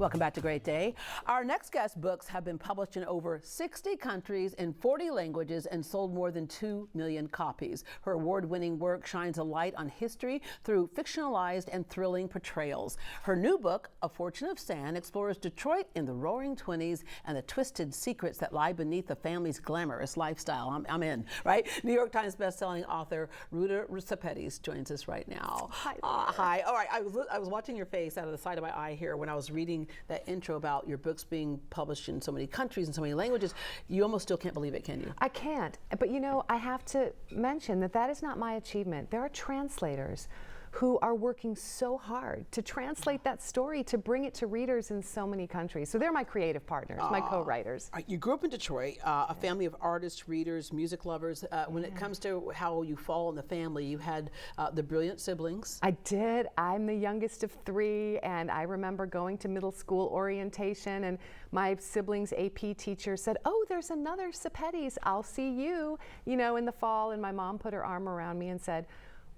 Welcome back to Great Day. Our next guest's books have been published in over 60 countries in 40 languages and sold more than 2 million copies. Her award-winning work shines a light on history through fictionalized and thrilling portrayals. Her new book, A Fortune of Sand, explores Detroit in the Roaring '20s and the twisted secrets that lie beneath the family's glamorous lifestyle. I'm in, right? New York Times bestselling author Ruta Sepetys joins us right now. Hi. Hi. All right. I was watching your face out of the side of my eye here when I was reading that intro about your books being published in so many countries and so many languages. You almost still can't believe it, can you? I can't. But you know, I have to mention that that is not my achievement. There are translators who are working so hard to translate that story, to bring it to readers in so many countries. So they're my creative partners, my co-writers. You grew up in Detroit, a family of artists, readers, music lovers. When it comes to how you fall in the family, you had the brilliant siblings. I did. I'm the youngest of 3, and I remember going to middle school orientation, and my siblings' AP teacher said, "Oh, there's another Sepetys. I'll see you, in the fall." And my mom put her arm around me and said,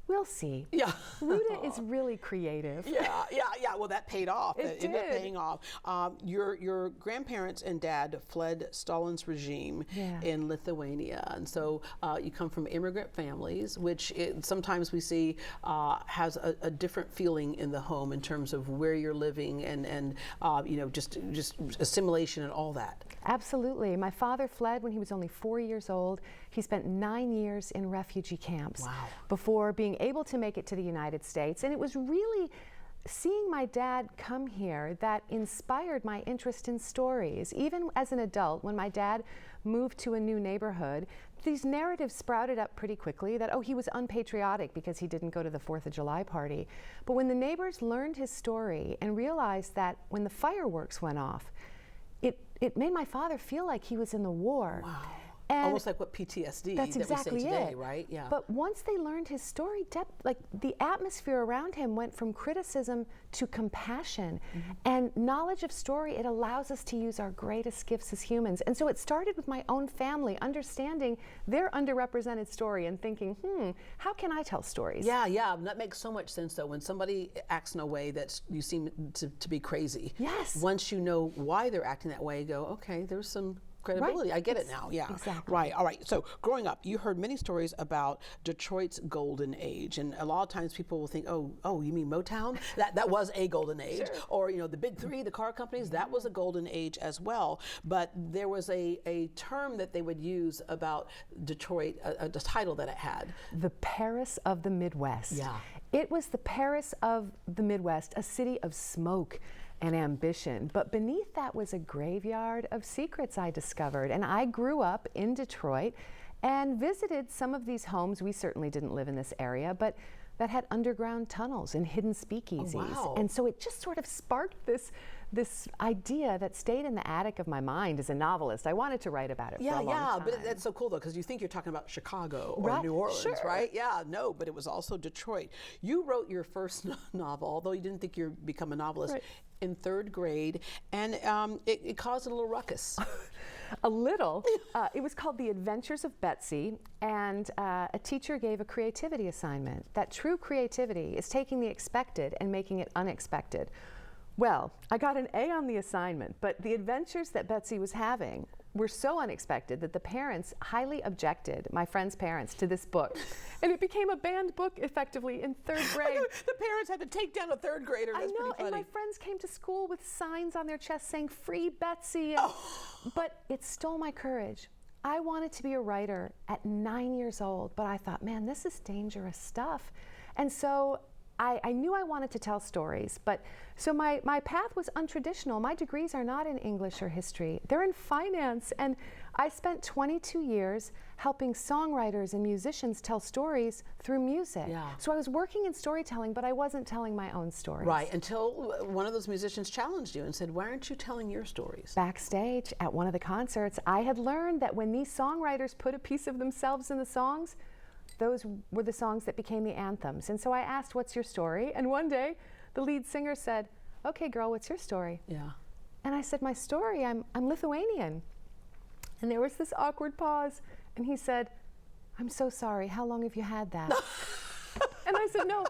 "We'll see." Yeah. Ruta is really creative. Yeah. Well, that paid off. It ended up did. paying off. Your grandparents and dad fled Stalin's regime in Lithuania, and so you come from immigrant families, which sometimes we see has a different feeling in the home in terms of where you're living and just assimilation and all that. Absolutely. My father fled when he was only 4 years old. He spent 9 years in refugee camps before being able to make it to the United States. And it was really seeing my dad come here that inspired my interest in stories. Even as an adult, when my dad moved to a new neighborhood, these narratives sprouted up pretty quickly that, oh, he was unpatriotic because he didn't go to the 4th of July party. But when the neighbors learned his story and realized that when the fireworks went off, it made my father feel like he was in the war. Wow. And almost like what PTSD that's exactly that we say today, it. Right? Yeah. But once they learned his story, like the atmosphere around him went from criticism to compassion. And knowledge of story, it allows us to use our greatest gifts as humans. And so it started with my own family, understanding their underrepresented story and thinking, how can I tell stories? Yeah. That makes so much sense, though. When somebody acts in a way that you seem to be crazy. Yes. Once you know why they're acting that way, go, okay, there's some credibility. Right. I get it now. Yeah. Exactly. Right. All right. So growing up, you heard many stories about Detroit's golden age, and a lot of times people will think, oh, you mean Motown? That was a golden age, Sure. or the big 3, the car companies. That was a golden age as well. But there was a term that they would use about Detroit, a title that it had. The Paris of the Midwest. Yeah. It was the Paris of the Midwest, a city of smoke and ambition. But beneath that was a graveyard of secrets I discovered. And I grew up in Detroit and visited some of these homes. We certainly didn't live in this area, but that had underground tunnels and hidden speakeasies. Oh, wow. And so it just sort of sparked this idea that stayed in the attic of my mind as a novelist. I wanted to write about it for a long time. But that's so cool, though, because you think you're talking about Chicago or Right, New Orleans, sure. right? Yeah, no, but it was also Detroit. You wrote your first novel, although you didn't think you'd become a novelist, Right. in 3rd grade, and it caused a little ruckus. A little. It was called The Adventures of Betsy, and a teacher gave a creativity assignment. That true creativity is taking the expected and making it unexpected. Well, I got an A on the assignment, but the adventures that Betsy was having were so unexpected that the parents highly objected, my friend's parents, to this book. And it became a banned book effectively in 3rd grade. The parents had to take down a 3rd grader. That's I know, pretty funny. and my friends came to school with signs on their chests saying, "Free Betsy." But it stole my courage. I wanted to be a writer at 9 years old, but I thought, man, this is dangerous stuff. And so I knew I wanted to tell stories, so my path was untraditional. My degrees are not in English or history. They're in finance, and I spent 22 years helping songwriters and musicians tell stories through music. Yeah. So I was working in storytelling, but I wasn't telling my own stories. Right, until one of those musicians challenged you and said, why aren't you telling your stories? Backstage at one of the concerts, I had learned that when these songwriters put a piece of themselves in the songs, those were the songs that became the anthems. And so I asked, what's your story? And one day, the lead singer said, okay, girl, what's your story? Yeah. And I said, my story, I'm Lithuanian. And there was this awkward pause. And he said, I'm so sorry, how long have you had that? And I said, no,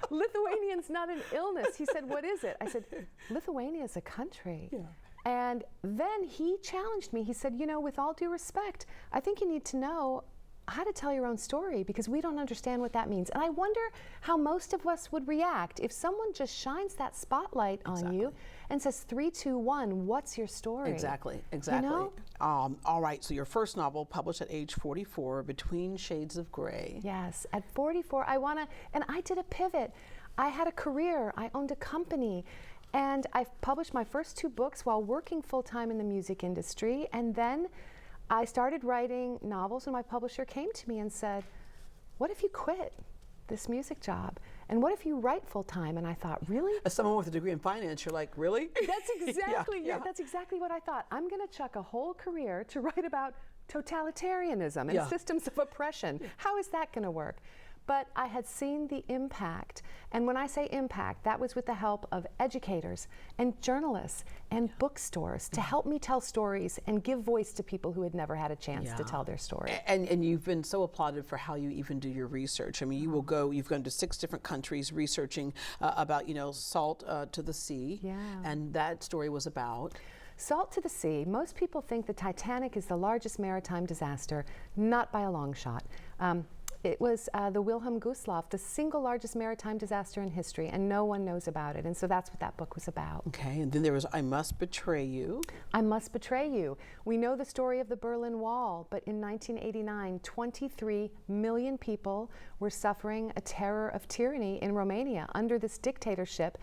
Lithuanian's not an illness. He said, what is it? I said, Lithuania is a country. Yeah. And then he challenged me. He said, you know, with all due respect, I think you need to know how to tell your own story because we don't understand what that means. And I wonder how most of us would react if someone just shines that spotlight on you and says, 3, 2, 1, what's your story? Exactly. You know? All right, so your first novel, published at age 44, Between Shades of Gray. Yes, at 44, and I did a pivot. I had a career, I owned a company, and I published my first 2 books while working full-time in the music industry, and then I started writing novels, and my publisher came to me and said, what if you quit this music job? And what if you write full-time? And I thought, really? As someone with a degree in finance, you're like, really? That's exactly, yeah. That's exactly what I thought. I'm gonna chuck a whole career to write about totalitarianism and systems of oppression. How is that gonna work? But I had seen the impact. And when I say impact, that was with the help of educators and journalists and bookstores to help me tell stories and give voice to people who had never had a chance to tell their story. And you've been so applauded for how you even do your research. I mean, you've gone to 6 different countries researching about, salt to the sea. Yeah. And that story was about? Salt to the sea. Most people think the Titanic is the largest maritime disaster, not by a long shot. It was the Wilhelm Gustloff, the single largest maritime disaster in history, and no one knows about it. And so that's what that book was about. Okay, and then there was I Must Betray You. I Must Betray You. We know the story of the Berlin Wall, but in 1989, 23 million people were suffering a terror of tyranny in Romania under this dictatorship.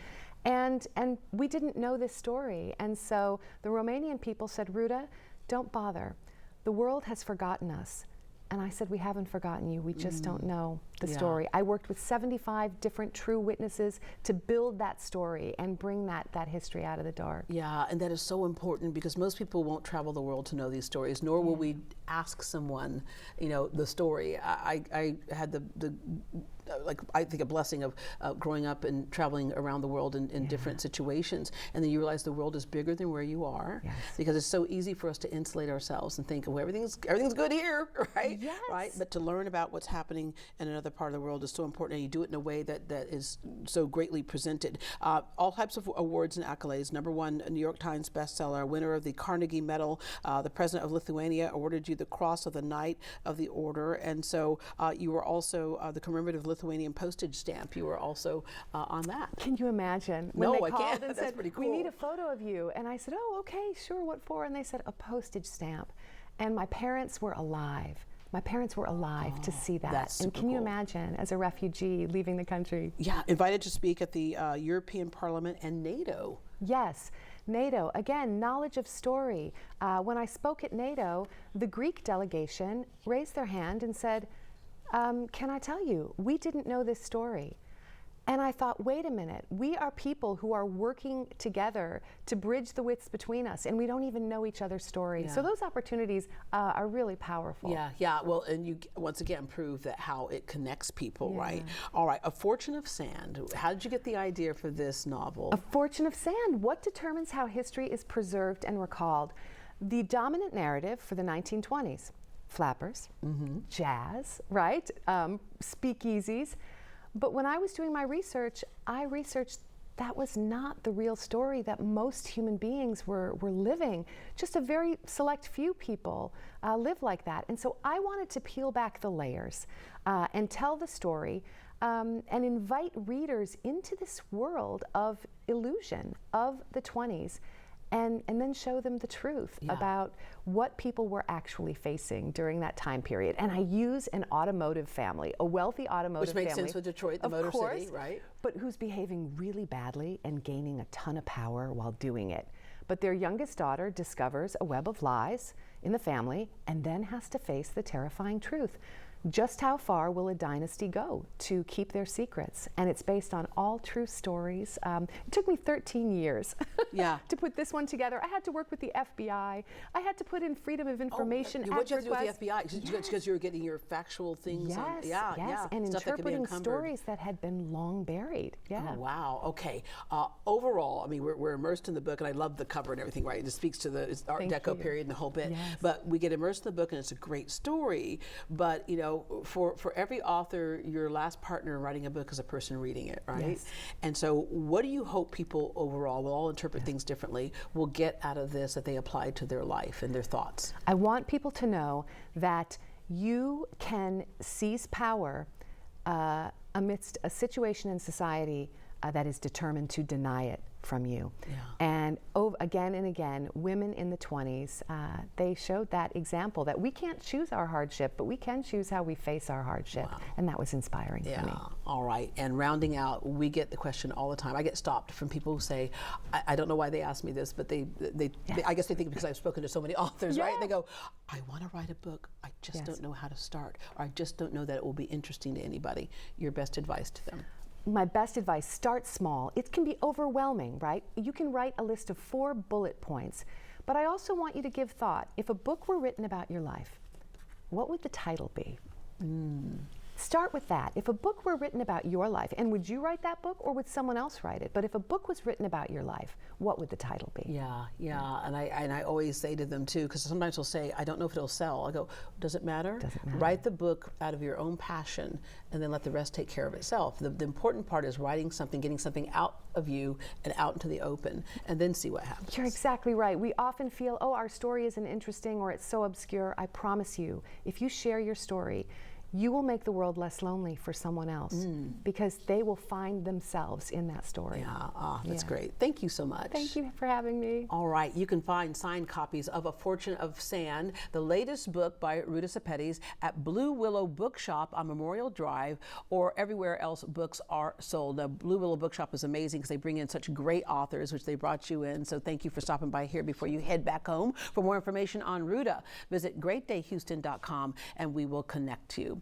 And we didn't know this story. And so the Romanian people said, Ruta, don't bother. The world has forgotten us. And I said, we haven't forgotten you, we just don't know the story. I worked with 75 different true witnesses to build that story and bring that history out of the dark. Yeah, and that is so important because most people won't travel the world to know these stories, nor will we ask someone, the story. I had I think a blessing of growing up and traveling around the world in different situations, and then you realize the world is bigger than where you are, because it's so easy for us to insulate ourselves and think, well, everything's good here, right? Yes. Right. But to learn about what's happening in another part of the world is so important, and you do it in a way that is so greatly presented. All types of awards and accolades. #1 New York Times bestseller, winner of the Carnegie Medal. The president of Lithuania awarded you the Cross of the Knight of the Order, and so you were also the commemorative Lithuanian postage stamp. You were also on that. Can you imagine? When No, they I called can't. and That's said, pretty cool. we need a photo of you. And I said, oh, okay, sure, what for? And they said, a postage stamp. And my parents were alive. My parents were alive to see that. That's and super can you cool. imagine, as a refugee leaving the country? Yeah, invited to speak at the European Parliament and NATO. Yes, NATO, again, knowledge of story. When I spoke at NATO, the Greek delegation raised their hand and said, can I tell you, we didn't know this story. And I thought, wait a minute, we are people who are working together to bridge the widths between us, and we don't even know each other's stories. So those opportunities are really powerful. Yeah, well, and you once again prove that how it connects people, right? All right, A Fortune of Sand. How did you get the idea for this novel? A Fortune of Sand. What determines how history is preserved and recalled? The dominant narrative for the 1920s, flappers, jazz, right? Speakeasies. But when I was doing my research, I researched that was not the real story that most human beings were living. Just a very select few people live like that. And so I wanted to peel back the layers and tell the story and invite readers into this world of illusion of the 20s. And then show them the truth about what people were actually facing during that time period. And I use an automotive family, a wealthy automotive family. Which makes sense with Detroit, the Motor City, right? But who's behaving really badly and gaining a ton of power while doing it. But their youngest daughter discovers a web of lies in the family and then has to face the terrifying truth. Just how far will a dynasty go to keep their secrets? And it's based on all true stories. It took me 13 years to put this one together. I had to work with the FBI. I had to put in Freedom of Information Act What did you have to requests. do with the FBI? Because you were getting your factual things on. And Stuff that could be interpreting encumbered. stories that had been long buried. Oh, wow. Okay. Overall, I mean, we're immersed in the book, and I love the cover and everything, right? It just speaks to the Art Deco period and the whole bit. Yes. But we get immersed in the book, and it's a great story. But, for every author, your last partner in writing a book is a person reading it, right? Yes. And so what do you hope people overall, we'll all interpret things differently, will get out of this that they apply to their life and their thoughts? I want people to know that you can seize power amidst a situation in society that is determined to deny it from you. Yeah. And again and again, women in the 20s, they showed that example that we can't choose our hardship, but we can choose how we face our hardship. Wow. And that was inspiring for me. All right. And rounding out, we get the question all the time. I get stopped from people who say, I don't know why they ask me this, but they I guess they think because I've spoken to so many authors, right? They go, I want to write a book. I just don't know how to start, or I just don't know that it will be interesting to anybody. Your best advice to them? My best advice, start small. It can be overwhelming, right? You can write a list of 4 bullet points, but I also want you to give thought. If a book were written about your life, what would the title be? Start with that. If a book were written about your life, and would you write that book or would someone else write it? But if a book was written about your life, what would the title be? Yeah. And I always say to them too, because sometimes they'll say, I don't know if it'll sell. I go, does it matter? Doesn't matter. Write the book out of your own passion and then let the rest take care of itself. The important part is writing something, getting something out of you and out into the open, and then see what happens. You're exactly right. We often feel, oh, our story isn't interesting or it's so obscure. I promise you, if you share your story, you will make the world less lonely for someone else because they will find themselves in that story. That's great. Thank you so much. Thank you for having me. All right, you can find signed copies of A Fortune of Sand, the latest book by Ruta Sepetys, at Blue Willow Bookshop on Memorial Drive or everywhere else books are sold. Now, Blue Willow Bookshop is amazing because they bring in such great authors, which they brought you in. So thank you for stopping by here before you head back home. For more information on Ruta, visit greatdayhouston.com and we will connect you.